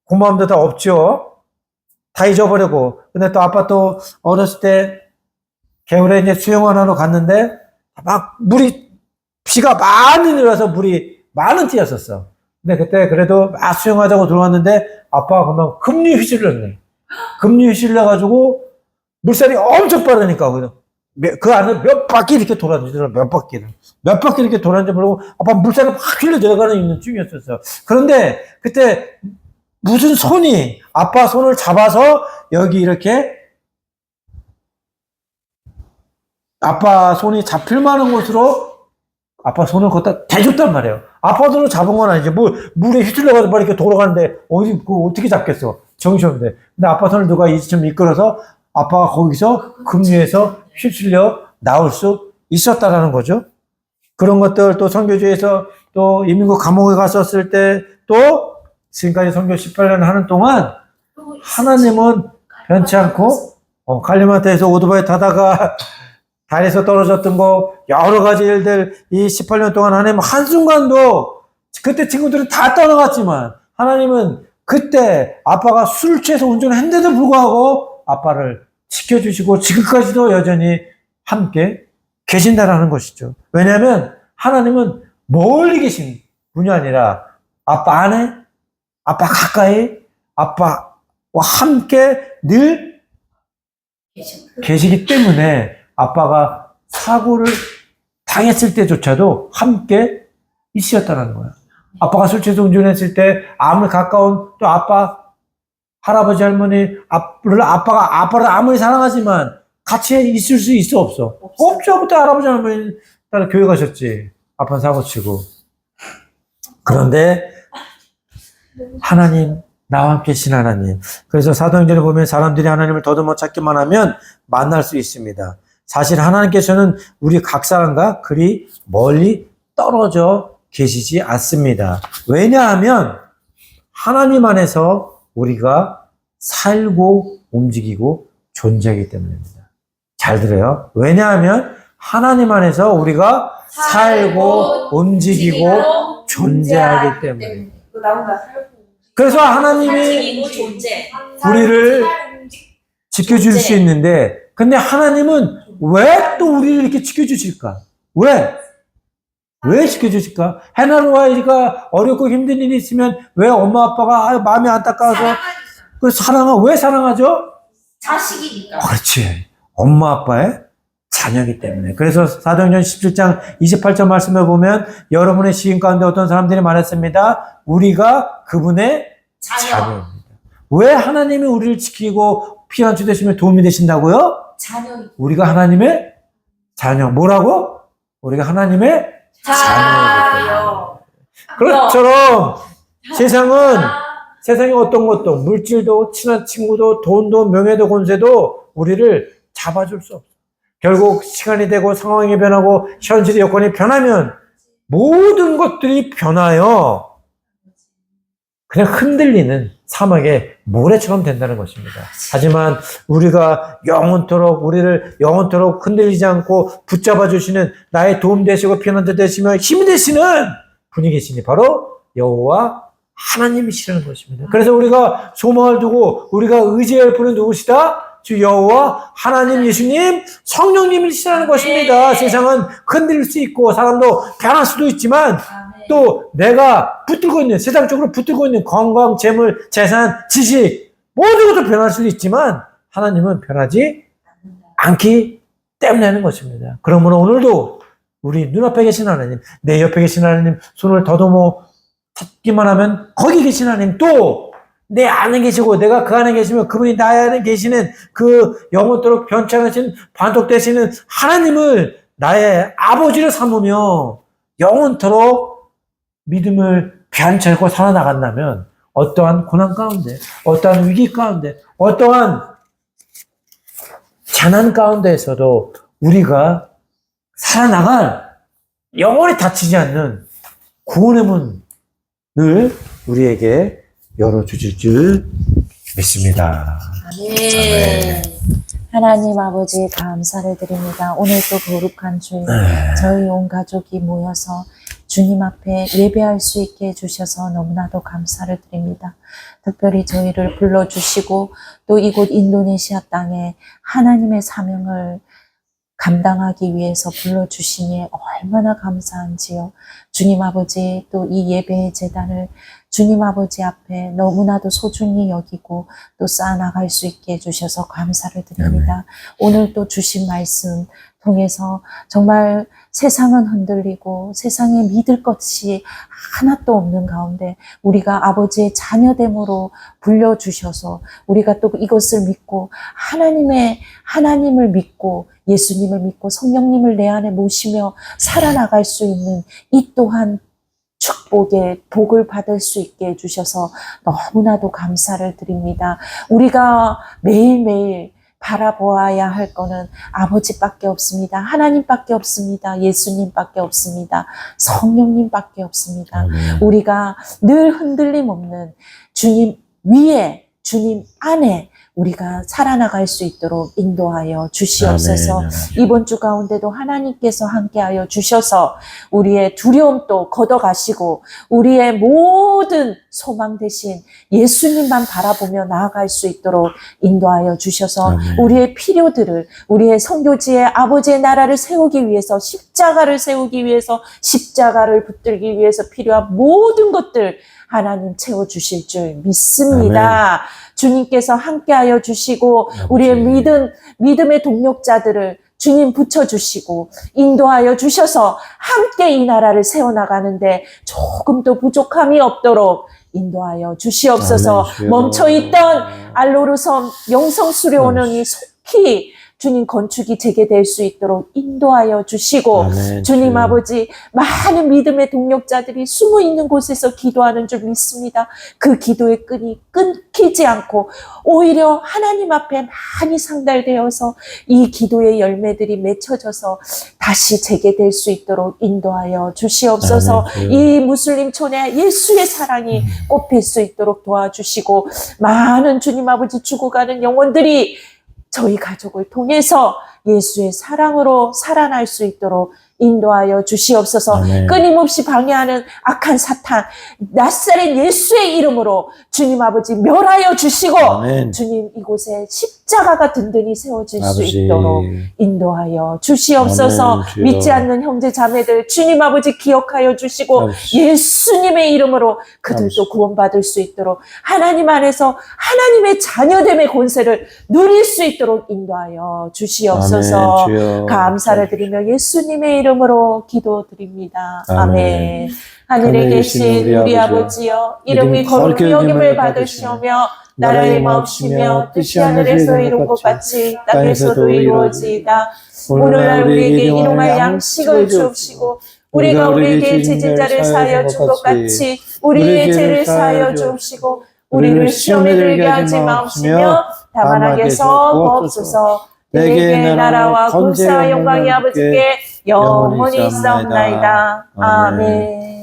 고마움도 다 없죠. 다 잊어버리고. 근데 또 아빠 또 어렸을 때 겨울에 이제 수영을 하러 갔는데 막 비가 많이 내려서 물이 많은 띠였었어. 근데 그때 그래도 막 수영하자고 들어왔는데 아빠가 그만 급류 휘질렀네. 급류 휘질러가지고 물살이 엄청 빠르니까 그 안에 몇 바퀴 이렇게 돌았는지 몇 바퀴 이렇게 돌았는지 모르고 아빠 물살이 확 휘려 들어가는 있는 중이었었어. 그런데 그때 무슨 손이 아빠 손을 잡아서 여기 이렇게 아빠 손이 잡힐 만한 곳으로 아빠 손을 거기다 대줬단 말이에요. 아빠 손을 잡은 건 아니지. 물에 휘둘려가지고 막 이렇게 돌아가는데 어떻게 잡겠어. 정신없는데. 근데 아빠 손을 누가 좀 이끌어서 아빠가 거기서 급류해서 휩쓸려 나올 수 있었다라는 거죠. 그런 것들 또 선교주에서 또 이민국 감옥에 갔었을 때 또 지금까지 선교 18년 하는 동안 하나님은 변치 않고 갈리마타에서 오토바이 타다가 다리에서 떨어졌던 거 여러 가지 일들 이 18년 동안 하나님 한순간도 그때 친구들은 다 떠나갔지만 하나님은 그때 아빠가 술 취해서 운전했는데도 불구하고 아빠를 지켜주시고 지금까지도 여전히 함께 계신다라는 것이죠. 왜냐하면 하나님은 멀리 계신 분이 아니라 아빠 안에, 아빠 가까이, 아빠와 함께 늘 계시기 때문에 아빠가 사고를 당했을 때조차도 함께 있으셨다는 거야. 아빠가 술 취해서 운전했을 때 아무리 가까운 또 아빠, 할아버지, 할머니, 아빠를 아무리 사랑하지만 같이 있을 수 있어 없어? 없죠. 그때 할아버지, 할머니 따라 교회 가셨지. 아빠는 사고 치고. 그런데 하나님, 나와 함께 계신 하나님. 그래서 사도행전을 보면 사람들이 하나님을 더듬어 찾기만 하면 만날 수 있습니다. 사실 하나님께서는 우리 각 사람과 그리 멀리 떨어져 계시지 않습니다. 왜냐하면 하나님 안에서 우리가 살고 움직이고 존재하기 때문입니다. 잘 들어요. 왜냐하면 하나님 안에서 우리가 살고 움직이고 존재하기 때문에. 이거 나온다. 살고 그래서 하나님이 움직이고 존재. 우리를 지켜줄 수 있는데, 근데 하나님은 왜 또 우리를 이렇게 지켜주실까? 왜 지켜주실까? 해나루와 이가 어렵고 힘든 일이 있으면 왜 엄마 아빠가 마음이 안타까워서 그 왜 사랑하죠? 자식이니까. 그렇지. 엄마 아빠의 자녀이기 때문에. 그래서 사도행전 17장 28절 말씀을 보면 여러분의 시인 가운데 어떤 사람들이 말했습니다. 우리가 그분의 자녀입니다. 왜 하나님이 우리를 지키고 피난처 되시면 도움이 되신다고요? 자녀. 우리가 하나님의 자녀. 뭐라고? 우리가 하나님의 자녀이기 때문에. 그것처럼 세상에 어떤 것도, 물질도, 친한 친구도, 돈도, 명예도, 권세도 우리를 잡아줄 수 없어. 결국 시간이 되고 상황이 변하고 현실의 여건이 변하면 모든 것들이 변하여 그냥 흔들리는 사막의 모래처럼 된다는 것입니다. 하지만 우리가 우리를 영원토록 흔들리지 않고 붙잡아 주시는 나의 도움 되시고 피난처 되시며 힘이 되시는 분이 계시니 바로 여호와 하나님이시라는 것입니다. 그래서 우리가 소망을 두고 우리가 의지할 분은 누구시다? 주 여호와 하나님, 예수님, 성령님이시라는 것입니다. 세상은 흔들릴 수 있고 사람도 변할 수도 있지만 또 내가 세상적으로 붙들고 있는 건강, 재물, 재산, 지식 모든 것도 변할 수도 있지만 하나님은 변하지 않기 때문에 하는 것입니다. 그러므로 오늘도 우리 눈앞에 계신 하나님, 내 옆에 계신 하나님, 손을 더듬어 찾기만 하면 거기 계신 하나님, 또 내 안에 계시고 내가 그 안에 계시면 그분이 나 안에 계시는 그 영원토록 변치 않으신 반복되시는 하나님을 나의 아버지를 삼으며 영원토록 믿음을 변치않고 살아나간다면 어떠한 고난 가운데, 어떠한 위기 가운데, 어떠한 재난 가운데에서도 우리가 살아나갈 영원히 닫히지 않는 구원의 문을 우리에게 열어주실 줄 믿습니다. 아멘. 하나님 아버지 감사를 드립니다. 오늘 또 거룩한 주일 저희 온 가족이 모여서 주님 앞에 예배할 수 있게 해주셔서 너무나도 감사를 드립니다. 특별히 저희를 불러주시고 또 이곳 인도네시아 땅에 하나님의 사명을 감당하기 위해서 불러주시니 얼마나 감사한지요. 주님 아버지 또 이 예배의 제단을 주님 아버지 앞에 너무나도 소중히 여기고 또 쌓아나갈 수 있게 해주셔서 감사를 드립니다. 오늘 또 주신 말씀 통해서 정말 세상은 흔들리고 세상에 믿을 것이 하나도 없는 가운데 우리가 아버지의 자녀됨으로 불려주셔서 우리가 또 이것을 믿고 하나님을 믿고 예수님을 믿고 성령님을 내 안에 모시며 살아나갈 수 있는 이 또한 축복의 복을 받을 수 있게 해주셔서 너무나도 감사를 드립니다. 우리가 매일매일 바라보아야 할 거는 아버지밖에 없습니다. 하나님밖에 없습니다. 예수님밖에 없습니다. 성령님밖에 없습니다. 우리가 늘 흔들림 없는 주님 위에, 주님 안에 우리가 살아나갈 수 있도록 인도하여 주시옵소서. 이번 주 가운데도 하나님께서 함께하여 주셔서 우리의 두려움도 걷어가시고 우리의 모든 소망 대신 예수님만 바라보며 나아갈 수 있도록 인도하여 주셔서 우리의 필요들을 우리의 선교지에 아버지의 나라를 세우기 위해서 십자가를 세우기 위해서 십자가를 붙들기 위해서 필요한 모든 것들 하나님 채워주실 줄 믿습니다. 주님께서 함께하여 주시고 우리의 믿음의 동력자들을 주님 붙여주시고 인도하여 주셔서 함께 이 나라를 세워나가는데 조금도 부족함이 없도록 인도하여 주시옵소서. 멈춰있던 알로르섬 영성수료원이 속히 주님 건축이 재개될 수 있도록 인도하여 주시고 아멘. 주님 주여. 아버지 많은 믿음의 동력자들이 숨어 있는 곳에서 기도하는 줄 믿습니다. 그 기도의 끈이 끊기지 않고 오히려 하나님 앞에 많이 상달되어서 이 기도의 열매들이 맺혀져서 다시 재개될 수 있도록 인도하여 주시옵소서. 아멘. 이 무슬림 촌에 예수의 사랑이 꽃필 수 있도록 도와주시고 많은 주님 아버지 죽어가는 영혼들이 저희 가족을 통해서 예수의 사랑으로 살아날 수 있도록 인도하여 주시옵소서. 아멘. 끊임없이 방해하는 악한 사탄 나사렛 예수의 이름으로 주님 아버지 멸하여 주시고 아멘. 주님 이곳에 십자가가 든든히 세워질 수 아버지. 있도록 인도하여 주시옵소서. 아멘, 주여. 믿지 않는 형제 자매들 주님 아버지 기억하여 주시고 아버지. 예수님의 이름으로 그들도 아버지. 구원받을 수 있도록 하나님 안에서 하나님의 자녀됨의 권세를 누릴 수 있도록 인도하여 주시옵소서. 아멘, 주여. 감사를 드리며 예수님의 이름으로 기도드립니다. 아멘. 아멘. 하늘에 하늘에 계신 계신 우리 우리 아버지여 이름이 거룩히 여김을 받으시오며 나라의 마옵시며 뜻이 하늘에서 이룬 것 같이 땅에서도 이루어지이다. 오늘날 우리에게 일용할 양식을 주옵시고 우리가 우리에게 죄진 자를 사하여 준 것 같이 우리의 죄를 사하여 주옵시고 우리를 시험에 들게 하지 마옵시며 다만 악에서 구하옵소서. 내게 나라와 권세와 영광이 아버지께 영원히 있사옵나이다. 아멘.